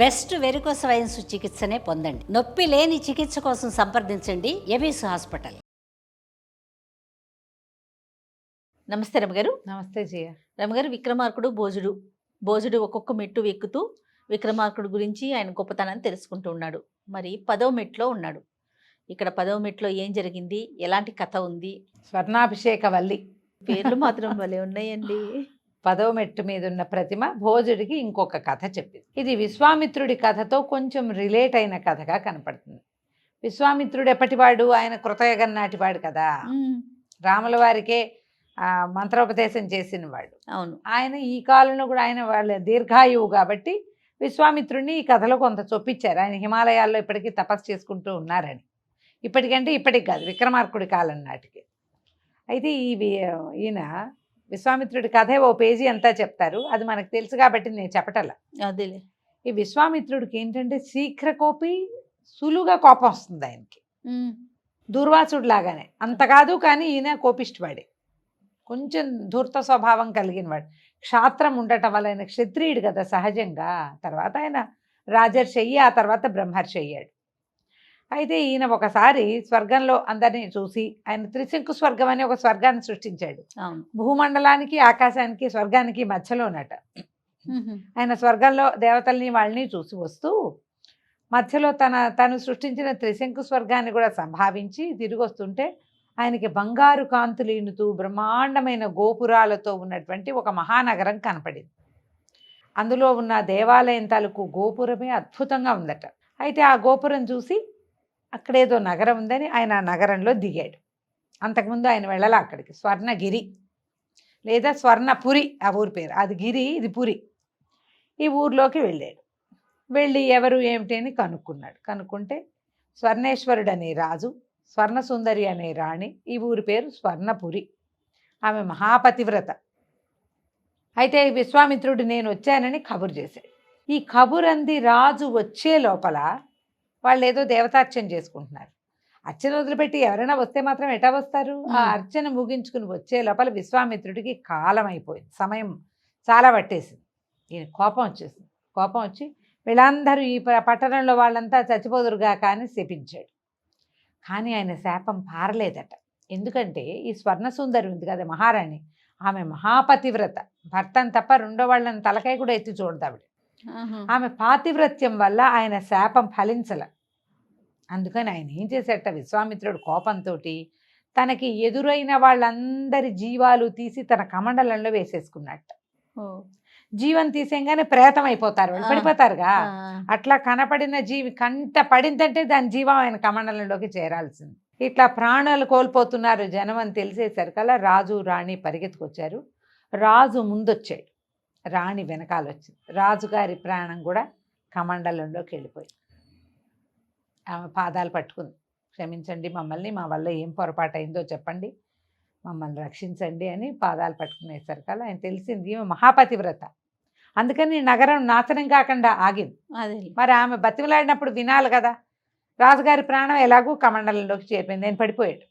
Best varicose veins చికిత్సనే పొందండి. నొప్పి లేని చికిత్స కోసం సంప్రదించండి ఎబిస్ హాస్పిటల్. నమస్తే రమగారు. నమస్తే జియ. రమగారు, విక్రమార్కుడు భోజుడు ఒక్కొక్క మెట్టు ఎక్కుతూ విక్రమార్కుడు గురించి ఆయన గొప్పతనాన్ని తెలుసుకుంటూ ఉన్నాడు. మరి 10వ మెట్లో ఉన్నాడు. ఇక్కడ 10వ మెట్లో ఏం జరిగింది, ఎలాంటి కథ ఉంది? స్వర్ణాభిషేక వల్లి పేర్లు మాత్రం భలే ఉన్నాయండి. 10వ మెట్టు మీద ఉన్న ప్రతిమ భోజుడికి ఇంకొక కథ చెప్పింది. ఇది విశ్వామిత్రుడి కథతో కొంచెం రిలేట్ అయిన కథగా కనపడుతుంది. విశ్వామిత్రుడు ఎప్పటివాడు? ఆయన కృతయుగం నాటివాడు కదా, రాముల వారికే మంత్రోపదేశం చేసిన వాడు. అవును, ఆయన ఈ కాలంలో కూడా ఆయన వాళ్ళ దీర్ఘాయువు కాబట్టి విశ్వామిత్రుడిని ఈ కథలో కొంత చొప్పించారు. ఆయన హిమాలయాల్లో ఇప్పటికీ తపస్సు చేసుకుంటూ ఉన్నారని. ఇప్పటికంటే ఇప్పటికి కాదు, విక్రమార్కుడి కాలం నాటికి. అయితే ఈయన విశ్వామిత్రుడి కథే ఓ పేజీ అంతా చెప్తారు. అది మనకు తెలుసు కాబట్టి నేను చెప్పటలా. అదేలే. ఈ విశ్వామిత్రుడికి ఏంటంటే శీఘ్ర కోపి, సులువుగా కోపం వస్తుంది ఆయనకి. దుర్వాసుడు లాగానే అంత కాదు, కానీ ఈయన కోపిష్టివాడే, కొంచెం ధూర్త స్వభావం కలిగిన వాడు. క్షాత్రం ఉండటం వల్ల ఆయన క్షత్రియుడు కదా సహజంగా. తర్వాత ఆయన రాజర్షి అయ్యి ఆ తర్వాత బ్రహ్మర్షి అయ్యాడు. అయితే ఈయన ఒకసారి స్వర్గంలో అందరినీ చూసి, ఆయన త్రిశంకు స్వర్గం అని ఒక స్వర్గాన్ని సృష్టించాడు. భూమండలానికి ఆకాశానికి స్వర్గానికి మధ్యలోనట. ఆయన స్వర్గంలో దేవతల్ని వాళ్ళని చూసి వస్తూ మధ్యలో తను సృష్టించిన త్రిశంకు స్వర్గాన్ని కూడా సంభావించి తిరిగి వస్తుంటే ఆయనకి బంగారు కాంతులీనుతూ బ్రహ్మాండమైన గోపురాలతో ఉన్నటువంటి ఒక మహానగరం కనపడింది. అందులో ఉన్న దేవాలయం తాలూకు గోపురమే అద్భుతంగా ఉందట. అయితే ఆ గోపురం చూసి అక్కడేదో నగరం ఉందని ఆయన ఆ నగరంలో దిగాడు. అంతకుముందు ఆయన వెళ్ళాల అక్కడికి. స్వర్ణగిరి లేదా స్వర్ణపురి ఆ ఊరి పేరు. అది గిరి, ఇది పురి. ఈ ఊర్లోకి వెళ్ళాడు. వెళ్ళి ఎవరు ఏమిటి అని కనుక్కున్నాడు. కనుక్కుంటే స్వర్ణేశ్వరుడు అనే రాజు, స్వర్ణసుందరి అనే రాణి. ఈ ఊరి పేరు స్వర్ణపురి. ఆమె మహాపతివ్రత. అయితే విశ్వామిత్రుడు నేను వచ్చానని కబురు చేశాడు. ఈ కబురంది రాజు వచ్చే లోపల వాళ్ళు ఏదో దేవతార్చన చేసుకుంటున్నారు. అర్చన వదిలిపెట్టి ఎవరైనా వస్తే మాత్రం ఎటా వస్తారు? ఆ అర్చన ముగించుకుని వచ్చే లోపల విశ్వామిత్రుడికి కాలం అయిపోయింది, సమయం చాలా పట్టేసింది. ఈయన కోపం వచ్చేసింది. కోపం వచ్చి వీళ్ళందరూ ఈ పట్టణంలో వాళ్ళంతా చచ్చిపోదురుగా కానీ శపించాడు. కానీ ఆయన శాపం పారలేదట. ఎందుకంటే ఈ స్వర్ణసుందరి ఉంది కదా మహారాణి, ఆమె మహాపతివ్రత. భర్తను తప్ప రెండో వాళ్ళని తలకాయ కూడా ఎత్తి చూడదు ఆవిడ. ఆమె పాతివ్రత్యం వల్ల ఆయన శాపం ఫలించల. అందుకని ఆయన ఏం చేసేట, విశ్వామిత్రుడు కోపంతో తనకి ఎదురైన వాళ్ళందరి జీవాలు తీసి తన కమండలంలో వేసేసుకున్నట్ట. జీవం తీసేగానే ప్రేతం అయిపోతారు, వాళ్ళు పడిపోతారుగా. అట్లా కనపడిన జీవి కంట పడిందంటే దాని జీవం ఆయన కమండలంలోకి చేరాల్సింది. ఇట్లా ప్రాణాలు కోల్పోతున్నారు జనం అని తెలిసేసరికల్లా రాజు రాణి పరిగెత్తుకొచ్చారు. రాజు ముందొచ్చాడు, రాణి వెనకాల వచ్చింది. రాజుగారి ప్రాణం కూడా కమండలంలోకి వెళ్ళిపోయింది. ఆమె పాదాలు పట్టుకుంది. క్షమించండి మమ్మల్ని, మా వల్ల ఏం పొరపాటు అయిందో చెప్పండి, మమ్మల్ని రక్షించండి అని పాదాలు పట్టుకునేసరికల్లా ఆయన తెలిసింది ఈమె మహాపతివ్రత. అందుకని నగరం నాశనం కాకుండా ఆగింది. మరి ఆమె బతిమలాడినప్పుడు వినాలి కదా. రాజుగారి ప్రాణం ఎలాగూ కమండలంలోకి చేరిపోయింది. నేను పడిపోయాడు.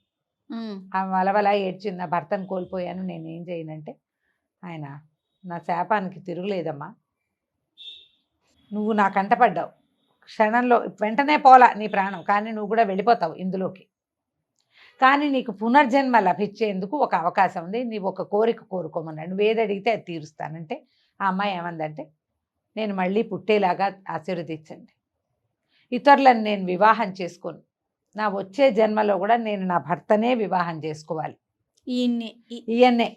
ఆమె వలవల ఏడ్చింది, నా భర్తను కోల్పోయాను, నేను ఏం చేయనంటే ఆయన, నా శాపానికి తిరుగులేదమ్మా, నువ్వు నా కంటపడ్డావు, క్షణంలో వెంటనే పోలా నీ ప్రాణం, కానీ నువ్వు కూడా వెళ్ళిపోతావు ఇందులోకి. కానీ నీకు పునర్జన్మ లభించేందుకు ఒక అవకాశం ఉంది, నీవు ఒక కోరిక కోరుకోమన్నాడు. నువ్వు ఏది అడిగితే అది తీరుస్తానంటే ఆ అమ్మాయి ఏమందంటే, నేను మళ్ళీ పుట్టేలాగా ఆశీర్వదించండి, ఇతరులను నేను వివాహం చేసుకోను, నా వచ్చే జన్మలో కూడా నేను నా భర్తనే వివాహం చేసుకోవాలి, ఈయన్నే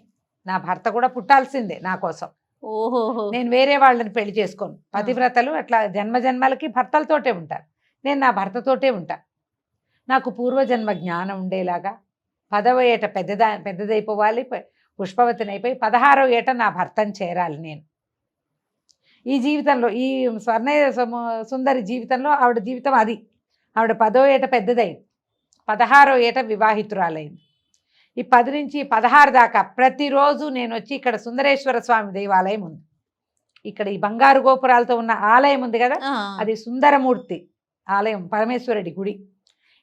నా భర్త కూడా పుట్టాల్సిందే నా కోసం. ఓహో, నేను వేరే వాళ్ళని పెళ్లి చేసుకోను. పతివ్రతలు అట్లా జన్మ జన్మలకి భర్తలతోటే ఉంటారు, నేను నా భర్తతోటే ఉంటా. నాకు పూర్వజన్మ జ్ఞానం ఉండేలాగా 10వ ఏట పెద్దదైపోవాలి, పుష్పవతినైపోయి 16వ ఏట నా భర్తను చేరాలి నేను. ఈ జీవితంలో, ఈ స్వర్ణ సుందరి జీవితంలో ఆవిడ జీవితం అది. ఆవిడ 10వ ఏట పెద్దదైంది, 16వ ఏట వివాహితురాలైంది. ఈ 10 నుంచి 16 దాకా ప్రతిరోజు నేను వచ్చి, ఇక్కడ సుందరేశ్వర స్వామి దేవాలయం ఉంది, ఇక్కడ ఈ బంగారు గోపురాలతో ఉన్న ఆలయం ఉంది కదా, అది సుందరమూర్తి ఆలయం, పరమేశ్వరుడి గుడి.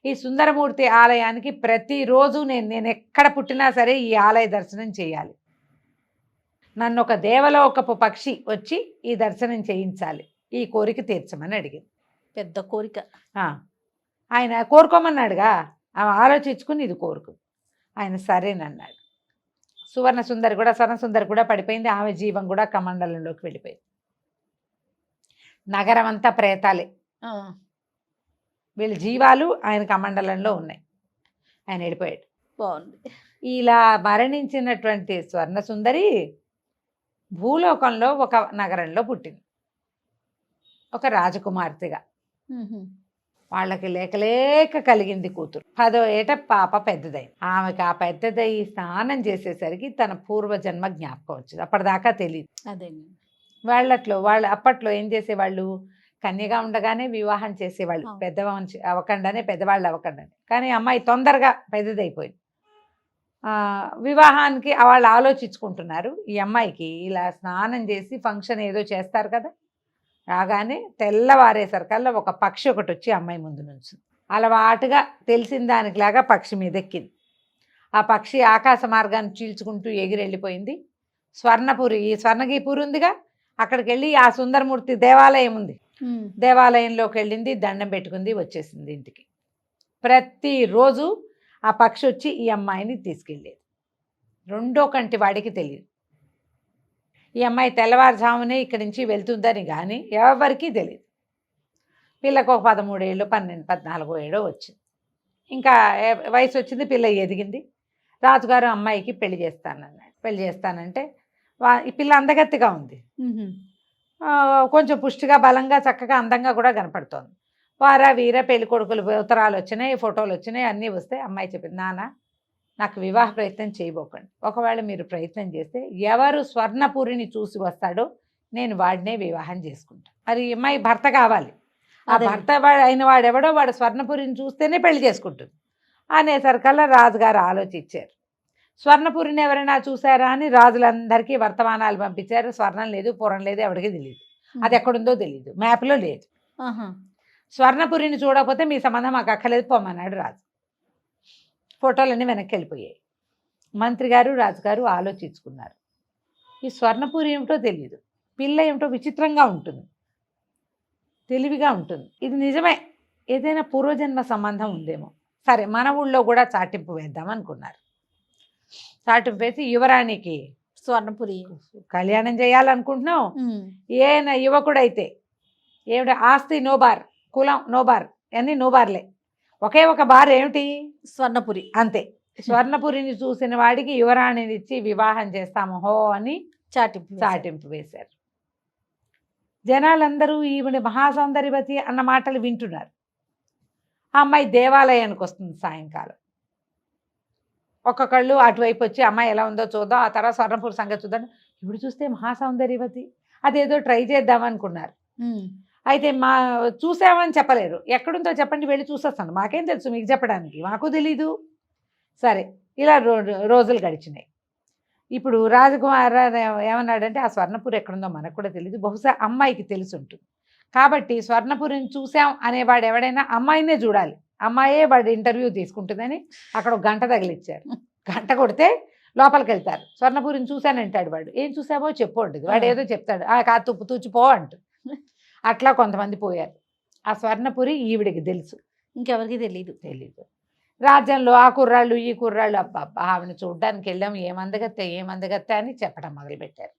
ఈ సుందరమూర్తి ఆలయానికి ప్రతిరోజు నేను ఎక్కడ పుట్టినా సరే ఈ ఆలయ దర్శనం చేయాలి. నన్ను ఒక దేవలోకపు పక్షి వచ్చి ఈ దర్శనం చేయించాలి. ఈ కోరిక తీర్చమని అడిగింది. పెద్ద కోరిక. ఆ, ఆయన కోరుకోమన్నాడుగా, ఆమె ఆలోచించుకుని ఇది కోరుకు. ఆయన సరేనన్నాడు. స్వర్ణ సుందరి కూడా పడిపోయింది. ఆమె జీవం కూడా కమండలంలోకి వెళ్ళిపోయింది. నగరం అంతా ప్రేతాలే. ఆ, వీళ్ళ జీవాలు ఆయన కమండలంలో ఉన్నాయి. ఆయన వెళ్ళిపోయాడు. బాగుంది. ఇలా మరణించినటువంటి స్వర్ణ సుందరి భూలోకంలో ఒక నగరంలో పుట్టింది, ఒక రాజకుమార్తెగా. ఉహుం. వాళ్ళకి లేక కలిగింది కూతురు. 10వ ఏట పాప పెద్దదైంది. ఆమెకి ఆ పెద్దదయ్యి స్నానం చేసేసరికి తన పూర్వజన్మ జ్ఞాపకం వచ్చింది. అప్పటిదాకా తెలియదు. అదేండి. వాళ్ళు అప్పట్లో ఏం చేసేవాళ్ళు, కన్యగా ఉండగానే వివాహం చేసేవాళ్ళు. అవును. పెద్దవాళ్ళు అవ్వకుండానే. కానీ అమ్మాయి తొందరగా పెద్దదైపోయింది. వివాహానికి వాళ్ళు ఆలోచించుకుంటున్నారు. ఈ అమ్మాయికి ఇలా స్నానం చేసి ఫంక్షన్ ఏదో చేస్తారు కదా, రాగానే తెల్లవారేసరికల్లా ఒక పక్షి ఒకటి వచ్చి అమ్మాయి ముందు నుంచి అలవాటుగా తెలిసిన దానికిలాగా పక్షి మీద ఎక్కింది. ఆ పక్షి ఆకాశ మార్గాన్ని చీల్చుకుంటూ ఎగిరి వెళ్ళిపోయింది. ఈ స్వర్ణగిరిపురి ఉందిగా, అక్కడికి వెళ్ళి ఆ సుందరమూర్తి దేవాలయం ఉంది, దేవాలయంలోకి వెళ్ళింది, దండం పెట్టుకుంది, వచ్చేసింది ఇంటికి. ప్రతిరోజు ఆ పక్షి వచ్చి ఈ అమ్మాయిని తీసుకెళ్ళేది. రెండో కంటి వాడికి తెలియదు. ఈ అమ్మాయి తెల్లవారుజామునే ఇక్కడి నుంచి వెళ్తుందని కానీ ఎవరికీ తెలియదు. పిల్లకు ఒక 13 ఏళ్ళు 14 ఏడో వచ్చింది. ఇంకా వయసు వచ్చింది, పిల్ల ఎదిగింది. రాజుగారు అమ్మాయికి పెళ్లి చేస్తానన్నాడు. పెళ్లి చేస్తానంటే ఈ పిల్ల అందగత్తిగా ఉంది, కొంచెం పుష్టిగా బలంగా చక్కగా అందంగా కూడా కనపడుతోంది. వీర పెళ్లి కొడుకులు ఉత్తరాలు వచ్చినాయి, ఫోటోలు వచ్చినాయి, అన్నీ వస్తే అమ్మాయి చెప్పింది, నాన్న నాకు వివాహ ప్రయత్నం చేయబోకండి. ఒకవేళ మీరు ప్రయత్నం చేస్తే ఎవరు స్వర్ణపురిని చూసి వస్తాడో నేను వాడినే వివాహం చేసుకుంటాను. మరి అమ్మాయి భర్త కావాలి. ఆ భర్త అయిన వాడెవడో వాడు స్వర్ణపురిని చూస్తేనే పెళ్లి చేసుకుంటుంది అనేసరికల్లా రాజుగారు ఆలోచించారు. స్వర్ణపురిని ఎవరైనా చూసారా అని రాజులందరికీ వర్తమానాలు పంపించారు. స్వర్ణం లేదు, పురం లేదు, ఎవరికి తెలియదు. అది ఎక్కడుందో తెలియదు, మ్యాప్లో లేదు. స్వర్ణపురిని చూడకపోతే మీ సంబంధం మాకు అక్కర్లేదు పోమన్నాడు రాజు. ఫోటోలన్నీ వెనక్కి వెళ్ళిపోయాయి. మంత్రి గారు రాజుగారు ఆలోచించుకున్నారు. ఈ స్వర్ణపురి ఏమిటో తెలియదు, పిల్ల ఏమిటో విచిత్రంగా ఉంటుంది, తెలివిగా ఉంటుంది, ఇది నిజమే, ఏదైనా పూర్వజన్మ సంబంధం ఉందేమో. సరే మన ఊళ్ళో కూడా చాటింపు వేద్దాం అనుకున్నారు. చాటింపు వేసి యువరాణికి స్వర్ణపురి కళ్యాణం చేయాలనుకుంటున్నాం. ఏన యువకుడైతే ఏమిటి, ఆస్తి నోబార్, కులం నోబార్, అన్నీ నోబార్లే, ఒకే ఒక బార్ ఏమిటి, స్వర్ణపురి, అంతే. స్వర్ణపురిని చూసిన వాడికి యువరాణిని ఇచ్చి వివాహం చేస్తాము హో అని చాటింపు వేశారు. జనాలందరూ ఈవిడ మహాసౌందర్యవతి అన్న మాటలు వింటున్నారు. ఆ అమ్మాయి దేవాలయానికి వస్తుంది సాయంకాలం. ఒక్కొక్కళ్ళు అటువైపు వచ్చి అమ్మాయి ఎలా ఉందో చూద్దాం, ఆ తర్వాత స్వర్ణపురి సంగతి చూద్దాం. ఇప్పుడు చూస్తే మహాసౌందర్యవతి, అదేదో ట్రై చేద్దామనుకున్నారు. అయితే చూసామని చెప్పలేరు, ఎక్కడుందో చెప్పండి వెళ్ళి చూసేస్తాను, మాకేం తెలుసు మీకు చెప్పడానికి, మాకు తెలీదు. సరే ఇలా రోజులు గడిచినాయి. ఇప్పుడు రాజకుమార్ ఏమన్నాడంటే ఆ స్వర్ణపురి ఎక్కడుందో మనకు కూడా తెలియదు, బహుశా అమ్మాయికి తెలిసి ఉంటుంది కాబట్టి స్వర్ణపురిని చూసాం అనేవాడు ఎవడైనా అమ్మాయినే చూడాలి, అమ్మాయే వాడు ఇంటర్వ్యూ తీసుకుంటుందని అక్కడ ఒక గంట తగిలిచ్చారు. గంట కొడితే లోపలికి వెళ్తారు. స్వర్ణపురిని చూశానంటాడు వాడు, ఏం చూసావో చెప్పు అంటుంది, వాడు ఏదో చెప్తాడు, ఆ తుప్పు తూచిపో అంటు. అట్లా కొంతమంది పోయారు. ఆ స్వర్ణపురి ఈవిడికి తెలుసు, ఇంకెవరికి తెలీదు. రాజ్యంలో ఆ కుర్రాళ్ళు ఈ కుర్రాళ్ళు అబ్బా ఆవిడని చూడ్డానికి వెళ్ళాం, ఏమందగత్తే అని చెప్పడం మొదలుపెట్టారు.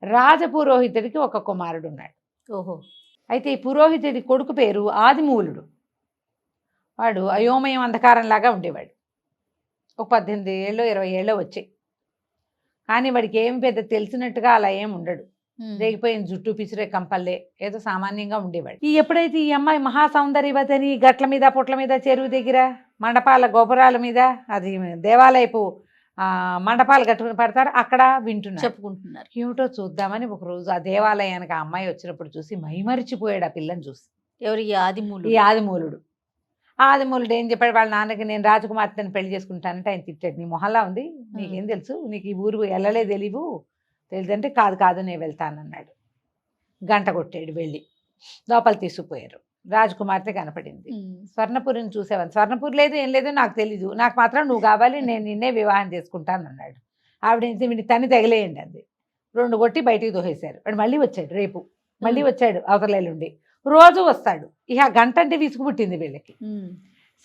రాజపురోహితుడికి ఒక కుమారుడు ఉన్నాడు. ఓహో. అయితే ఈ పురోహితుడి కొడుకు పేరు ఆదిమూలుడు. వాడు అయోమయం అంధకారంలాగా ఉండేవాడు. ఒక 18 ఏళ్ళు 20 ఏళ్ళో వచ్చాయి. కానీ వాడికి ఏమి పెద్ద తెలిసినట్టుగా అలా ఏమి ఉండడు. రేగిపోయిన జుట్టు, పిసిరే కంపల్లే, ఏదో సామాన్యంగా ఉండేవాడు. ఎప్పుడైతే ఈ అమ్మాయి మహాసౌందర్యవతిని గట్ల మీద పుట్ల మీద, చెరువు దగ్గర, మండపాల గోపురాల మీద, అది దేవాలయపు మండపాలు కట్టుకుని పడతారు, అక్కడ వింటున్నారు, చెప్పుకుంటున్నారు. ఏమిటో చూద్దామని ఒకరోజు ఆ దేవాలయానికి ఆ అమ్మాయి వచ్చినప్పుడు చూసి మైమరిచిపోయాడు ఆ పిల్లని చూసి. ఎవరు? ఈ ఆదిమూలుడు. ఆదిమూలుడు ఏం చెప్పాడు వాళ్ళ నాన్నకి, నేను రాజకుమార్తెని పెళ్లి చేసుకుంటానంటే ఆయన తిట్టాడు, నీ మొహల్లా ఉంది, నీకేం తెలుసు, నీకు ఈ ఊరు వెళ్ళలే తెలియదంటే కాదు నేను వెళ్తానన్నాడు. గంట కొట్టాడు, వెళ్ళి లోపల తీసుకుపోయారు. రాజకుమార్తె కనపడింది. స్వర్ణపురిని చూసేవాడు, స్వర్ణపురి లేదు ఏం లేదు నాకు తెలీదు, నాకు మాత్రం నువ్వు కావాలి, నేను నిన్నే వివాహం చేసుకుంటానన్నాడు. ఆవిడ వీడిని తన్ని తగిలేయండి అంది. 2 కొట్టి బయటికి దోహేశారు. వాడు మళ్ళీ వచ్చాడు రేపు. మళ్ళీ వచ్చాడు అవతలేలుండి, రోజు వస్తాడు. ఇక గంట అంటే విసుగు పుట్టింది వీళ్ళకి.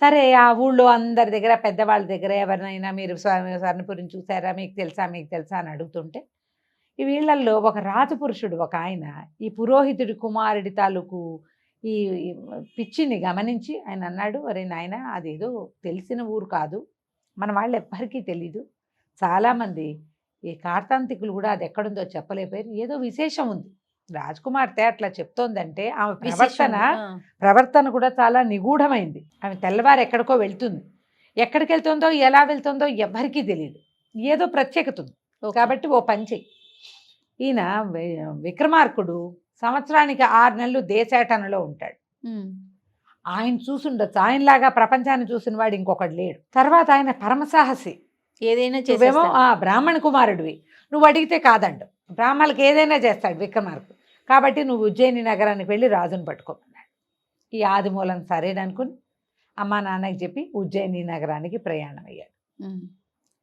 సరే ఆ ఊళ్ళో అందరి దగ్గర పెద్దవాళ్ళ దగ్గర ఎవరినైనా మీరు స్వర్ణపురిని చూసారా, మీకు తెలుసా అని అడుగుతుంటే ఈ వీళ్ళల్లో ఒక రాజపురుషుడు ఒక ఆయన ఈ పురోహితుడి కుమారుడి తాలూకు ఈ పిచ్చిని గమనించి ఆయన అన్నాడు, అరే నాయన అదేదో తెలిసిన ఊరు కాదు, మన వాళ్ళు ఎవ్వరికీ తెలీదు, చాలామంది ఈ కార్తాంతికులు కూడా అది ఎక్కడుందో చెప్పలేకపోయారు, ఏదో విశేషం ఉంది. రాజకుమార్తె అట్లా చెప్తోందంటే ఆమె ప్రవర్తన కూడా చాలా నిగూఢమైంది. ఆమె తెల్లవారు ఎక్కడికో వెళ్తుంది, ఎక్కడికి వెళ్తుందో ఎలా వెళ్తుందో ఎవ్వరికీ తెలియదు, ఏదో ప్రత్యేకత ఉంది. కాబట్టి ఓ పని చెయ్యి, ఈయన విక్రమార్కుడు సంవత్సరానికి 6 నెలలు దేశాటనలో ఉంటాడు, ఆయన చూసుండొచ్చు, ఆయనలాగా ప్రపంచాన్ని చూసిన వాడు ఇంకొకటి లేడు. తర్వాత ఆయన పరమసాహసి, ఏదైనా నువ్వేమో బ్రాహ్మణ కుమారుడివి, నువ్వు అడిగితే కాదండు, బ్రాహ్మణులకు ఏదైనా చేస్తాడు విక్రమార్కుడు, కాబట్టి నువ్వు ఉజ్జయిని నగరానికి వెళ్ళి రాజును పట్టుకోమన్నాడు. ఈ ఆదిమూలం సరేననుకుని అమ్మా నాన్నకి చెప్పి ఉజ్జయిని నగరానికి ప్రయాణం అయ్యాడు.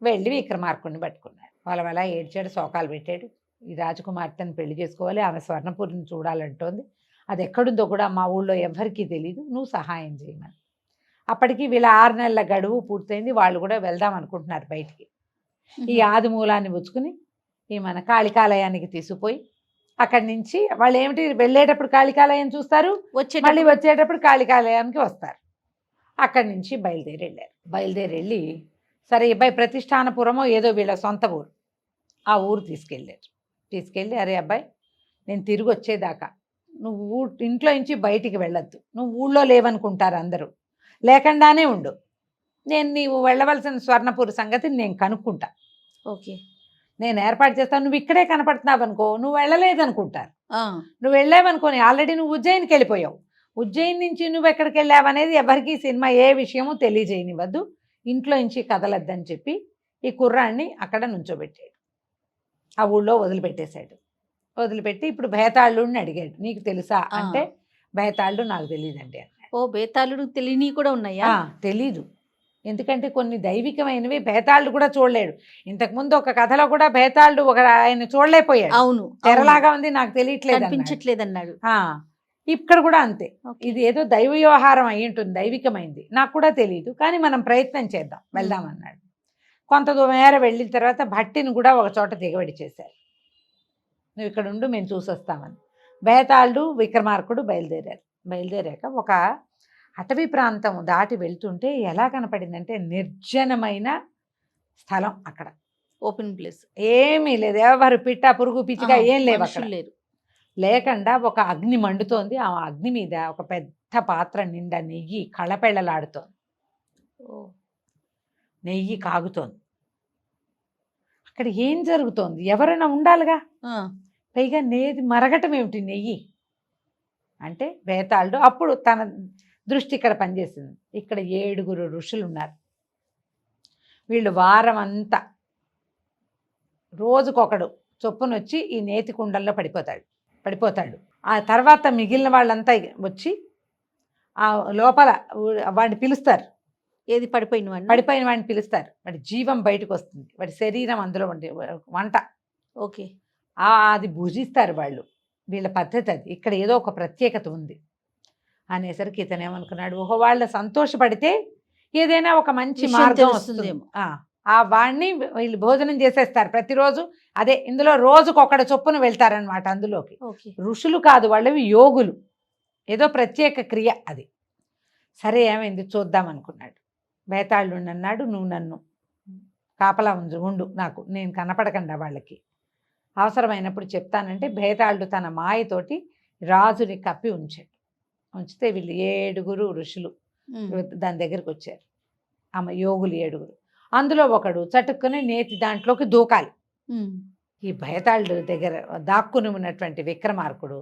వెళ్ళి విక్రమార్కుడిని పట్టుకున్నాడు. వాళ్ళ ఏడ్చాడు, శోకాలు పెట్టాడు, ఈ రాజకుమార్తెను పెళ్లి చేసుకోవాలి, ఆమె స్వర్ణపురిని చూడాలంటోంది, అది ఎక్కడుందో కూడా మా ఊళ్ళో ఎవ్వరికీ తెలీదు, నువ్వు సహాయం చేయమని. అప్పటికి వీళ్ళ 6 నెలల గడువు పూర్తయింది, వాళ్ళు కూడా వెళ్దాం అనుకుంటున్నారు బయటికి. ఈ ఆదిమూలాన్ని పుచ్చుకుని ఈ మన కాళికాలయానికి తీసుకుపోయి అక్కడి నుంచి వాళ్ళు ఏమిటి వెళ్ళేటప్పుడు కాళికాలయం చూస్తారు, మళ్ళీ వచ్చేటప్పుడు కాళికాలయానికి వస్తారు. అక్కడి నుంచి బయలుదేరి వెళ్ళి సరే అబ్బాయి ప్రతిష్టానపురమో ఏదో వీళ్ళ సొంత ఊరు, ఆ ఊరు తీసుకెళ్ళి అరే అబ్బాయి నేను తిరిగి వచ్చేదాకా నువ్వు ఇంట్లో నుంచి బయటికి వెళ్ళొద్దు, నువ్వు ఊళ్ళో లేవనుకుంటారు అందరూ, లేకుండానే ఉండు, నేను నీవు వెళ్ళవలసిన స్వర్ణపూర్ సంగతి నేను కనుక్కుంటా, ఓకే నేను ఏర్పాటు చేస్తాను, నువ్వు ఇక్కడే కనపడుతున్నావు అనుకో నువ్వు వెళ్ళలేదనుకుంటారు, నువ్వు వెళ్ళావనుకోని ఆల్రెడీ నువ్వు ఉజ్జయినికి వెళ్ళిపోయావు, ఉజ్జయిని నుంచి నువ్వు ఎక్కడికి వెళ్ళావనేది ఎవరికి సినిమా ఏ విషయమూ తెలియజేయనివ్వద్దు, ఇంట్లో నుంచి కదలద్దని చెప్పి ఈ కుర్రాన్ని అక్కడ నుంచోబెట్టాడు, ఆ ఊళ్ళో వదిలిపెట్టి ఇప్పుడు బేతాళుడిని అడిగాడు, నీకు తెలుసా అంటే బేతాళుడు నాకు తెలియదండి అన్నాడు. ఓ బేతాళుడు తెలియని కూడా ఉన్నాయా? తెలీదు, ఎందుకంటే కొన్ని దైవికమైనవి బేతాళుడు కూడా చూడలేడు. ఇంతకుముందు ఒక కథలో కూడా బేతాళుడు ఆయన చూడలేకపోయాడు, అవును తెరలాగా ఉంది నాకు తెలియట్లేదు అనిపించట్లేదు అన్నాడు. ఇక్కడ కూడా అంతే, ఇది ఏదో దైవ వ్యవహారం అయి ఉంటుంది, దైవికమైంది, నాకు కూడా తెలియదు, కానీ మనం ప్రయత్నం చేద్దాం వెళ్దాం అన్నాడు. కొంత మేర వెళ్ళిన తర్వాత భట్టిని కూడా ఒక చోట దిగబడి చేశారు, నువ్వు ఇక్కడ ఉండు మేము చూసొస్తామని. బేతాళుడు విక్రమార్కుడు బయలుదేరాక ఒక అటవీ ప్రాంతం దాటి వెళ్తుంటే ఎలా కనపడిందంటే నిర్జనమైన స్థలం, అక్కడ ఓపెన్ ప్లేస్, ఏమీ లేదు, ఎవరు పిట్ట పురుగు పిచ్చిగా ఏం లేవు అక్కడ లేకుండా ఒక అగ్ని మండుతోంది, ఆ అగ్ని మీద ఒక పెద్ద పాత్ర నిండా నెయ్యి కళపెళ్ళలాడుతోంది, నెయ్యి కాగుతోంది. అక్కడ ఏం జరుగుతోంది, ఎవరైనా ఉండాలిగా, పైగా నేది మరగటం ఏమిటి నెయ్యి అంటే. బేతాళుడు అప్పుడు తన దృష్టి ఇక్కడ పనిచేసింది, ఇక్కడ 7 ఋషులు ఉన్నారు, వీళ్ళు వారం అంతా రోజుకొకడు చొప్పునొచ్చి ఈ నేతి కుండల్లో పడిపోతాడు. ఆ తర్వాత మిగిలిన వాళ్ళంతా వచ్చి ఆ లోపల వాడిని పిలుస్తారు, ఏది పడిపోయిన వాడిని పిలుస్తారు, వాడి జీవం బయటకు వస్తుంది, వాడి శరీరం అందులో ఉండే వంట, ఓకే అది భుజిస్తారు వాళ్ళు, వీళ్ళ పద్ధతి అది, ఇక్కడ ఏదో ఒక ప్రత్యేకత ఉంది అనేసరికి ఇతను ఏమనుకున్నాడు, ఓహో వాళ్ళ సంతోషపడితే ఏదైనా ఒక మంచి మార్గం వస్తుందేమో, ఆ వాడిని వీళ్ళు భోజనం చేసేస్తారు ప్రతిరోజు, అదే ఇందులో రోజుకొకడు చొప్పున వెళ్తారనమాట అందులోకి. ఋషులు కాదు వాళ్ళవి యోగులు, ఏదో ప్రత్యేక క్రియ అది. సరే ఏమైంది చూద్దాం అనుకున్నాడు. బేతాళుడు అన్నాడు, నువ్వు నన్ను కాపలా ఉండు, నాకు నేను కనపడకుండా వాళ్ళకి అవసరమైనప్పుడు చెప్తానంటే బేతాళుడు తన మాయతోటి రాజుని కప్పి ఉంచితే వీళ్ళు 7 ఋషులు దాని దగ్గరికి వచ్చారు, ఆమె యోగులు 7. అందులో ఒకడు చటుక్కుని నేతి దాంట్లోకి దూకాలి. ఈ బేతాళుడు దగ్గర దాక్కుని ఉన్నటువంటి విక్రమార్కుడు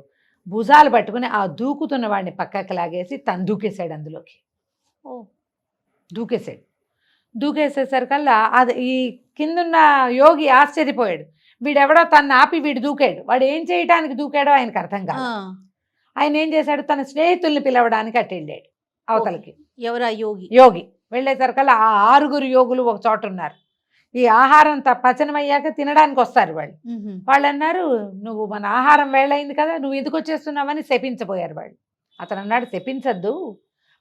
భుజాలు పట్టుకుని ఆ దూకుతున్న వాడిని పక్కకి లాగేసి తను దూకేశాడు అందులోకి. దూకేసేసరికల్లా అది ఈ కిందున్న యోగి ఆశ్చర్యపోయాడు, వీడెవడో తను ఆపి వీడు దూకాడు, వాడు ఏం చేయడానికి దూకాడో ఆయనకు అర్థం కాదు. ఆయన ఏం చేశాడు, తన స్నేహితుల్ని పిలవడానికి అటు వెళ్ళాడు అవతలకి. ఎవరా యోగి వెళ్ళేసరికల్లా ఆ 6 యోగులు ఒక చోట ఉన్నారు. ఈ ఆహారం పచనమయ్యాక తినడానికి వస్తారు వాళ్ళు. మ్మ్. వాళ్ళు అన్నారు, నువ్వు మన ఆహారం వేళయింది కదా, నువ్వు ఎందుకు వచ్చేస్తున్నావని శపించబోయారు వాళ్ళు. అతను అన్నాడు, శపించద్దు,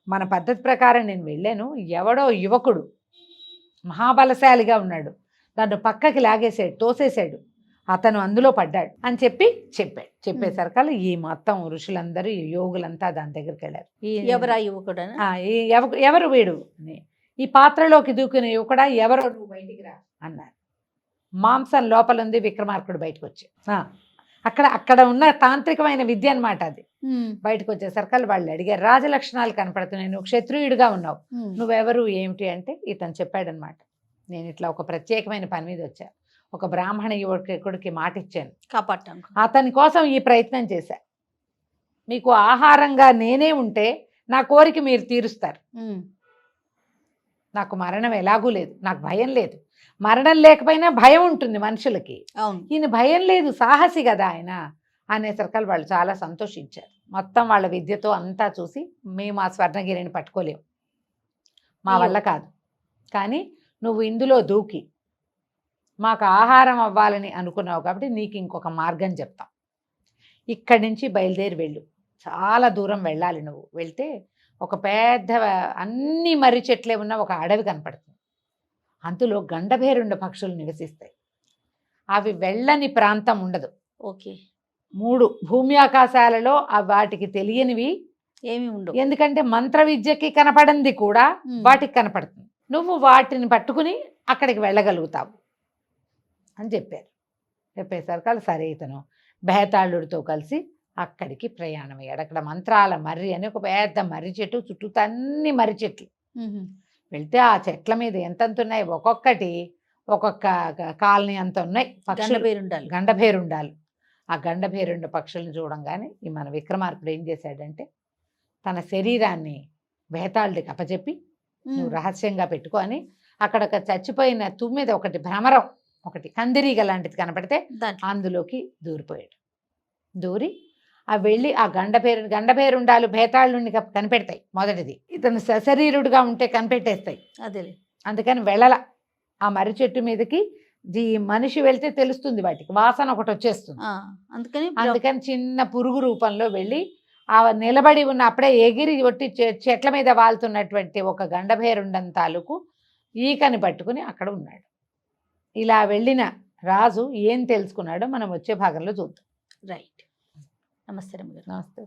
మన పద్ధతి ప్రకారం నేను వెళ్ళాను, ఎవడో యువకుడు మహాబలశాలిగా ఉన్నాడు, నన్ను పక్కకి లాగేశాడు, తోసేశాడు, అతను అందులో పడ్డాడు అని చెప్పాడు. చెప్పేసరికల్లా ఈ మొత్తం ఋషులందరూ ఈ యోగులంతా దాని దగ్గరికి వెళ్ళారు. ఎవరా యువకుడు ఎవరు వీడు అని. ఈ పాత్రలోకి దూకిన యువకుడా, ఎవరో నువ్వు బయటికి రా అన్నారు. మాంసం లోపల ఉంది, విక్రమార్కుడు బయటకు వచ్చి అక్కడ ఉన్న తాంత్రికమైన విద్య అనమాట అది. బయటకు వచ్చేసరికల్లా వాళ్ళు అడిగారు, రాజలక్షణాలు కనపడుతున్నాయి, నువ్వు క్షత్రియుడిగా ఉన్నావు, నువ్వెవరు ఏమిటి అంటే ఇతను చెప్పాడనమాట, నేను ఇట్లా ఒక ప్రత్యేకమైన పని మీద వచ్చా, ఒక బ్రాహ్మణ యువకుడికి మాట ఇచ్చాను, కాపాడటం, అతని కోసం ఈ ప్రయత్నం చేశా, మీకు ఆహారంగా నేనే ఉంటే నా కోరిక మీరు తీరుస్తారు, నాకు మరణం ఎలాగూ లేదు, నాకు భయం లేదు, మరణం లేకపోయినా భయం ఉంటుంది మనుషులకి, అవును, ఈయన భయం లేదు, సాహసి కదా ఆయన అనేసరికల్ వాళ్ళు చాలా సంతోషించారు. మొత్తం వాళ్ళ విద్యతో అంతా చూసి, మేము ఆ స్వర్ణగిరిని పట్టుకోలేము, మా వల్ల కాదు, కానీ నువ్వు ఇందులో దూకి మాకు ఆహారం అవ్వాలని అనుకున్నావు కాబట్టి నీకు ఇంకొక మార్గం చెప్తాం, ఇక్కడి నుంచి బయలుదేరి వెళ్ళు, చాలా దూరం వెళ్ళాలి, నువ్వు వెళ్తే ఒక పెద్ద అన్ని మర్రి చెట్లే ఉన్న ఒక అడవి కనపడుతుంది, అందులో గండభేరుండ పక్షులు నివసిస్తాయి, అవి వెళ్ళని ప్రాంతం ఉండదు. ఓకే, 3 భూమి ఆకాశాలలో వాటికి తెలియనివి ఏమి ఉండవు, ఎందుకంటే మంత్ర విద్యకి కనపడింది కూడా వాటికి కనపడుతుంది, నువ్వు వాటిని పట్టుకుని అక్కడికి వెళ్ళగలుగుతావు అని చెప్పారు. చెప్పేసరికి సరే ఇతను బేతాళుడితో కలిసి అక్కడికి ప్రయాణం అయ్యాడు. అక్కడ మంత్రాల మర్రి అని ఒక పెద్ద మర్రి చెట్టు, చుట్టూ అన్ని మర్రి చెట్లు, వెళ్తే ఆ చెట్ల మీద ఎంతంత ఉన్నాయి, ఒక్కొక్కటి ఒక్కొక్క కాలనీ అంత ఉన్నాయి పక్షులు, గండభేరుండాలు. ఆ గండభేరుండ పక్షులను చూడంగానే ఈ మన విక్రమార్కుడు ఏం చేశాడంటే, తన శరీరాన్ని బేతాళుడికి అప్పచెప్పి నువ్వు రహస్యంగా పెట్టుకో అని, అక్కడ ఒక చచ్చిపోయిన తుమ్మిద ఒకటి భ్రమరం ఒకటి కందిరీగ లాంటిది కనపడితే అందులోకి దూరిపోయాడు. దూరి ఆ వెళ్ళి ఆ గండభేరుండాలు బేతాళుడిని కనిపెడతాయి, మొదటిది ఇతను సశరీరుడుగా ఉంటే కనిపెట్టేస్తాయి, అదే అందుకని వెళ్ళల ఆ మర్రి చెట్టు మీదకి మనిషి వెళ్తే తెలుస్తుంది, వాటికి వాసన ఒకటి వచ్చేస్తుంది, అందుకని చిన్న పురుగు రూపంలో వెళ్ళి ఆ నిలబడి ఉన్న అప్పుడే ఎగిరి ఒట్టి చెట్ల మీద వాళ్తున్నటువంటి ఒక గండభేరుండం తాలూకు ఈకని పట్టుకుని అక్కడ ఉన్నాడు. ఇలా వెళ్ళిన రాజు ఏం తెలుసుకున్నాడో మనం వచ్చే భాగంలో చూద్దాం. రైట్. నమస్తే రమ్య గారు. నమస్తే.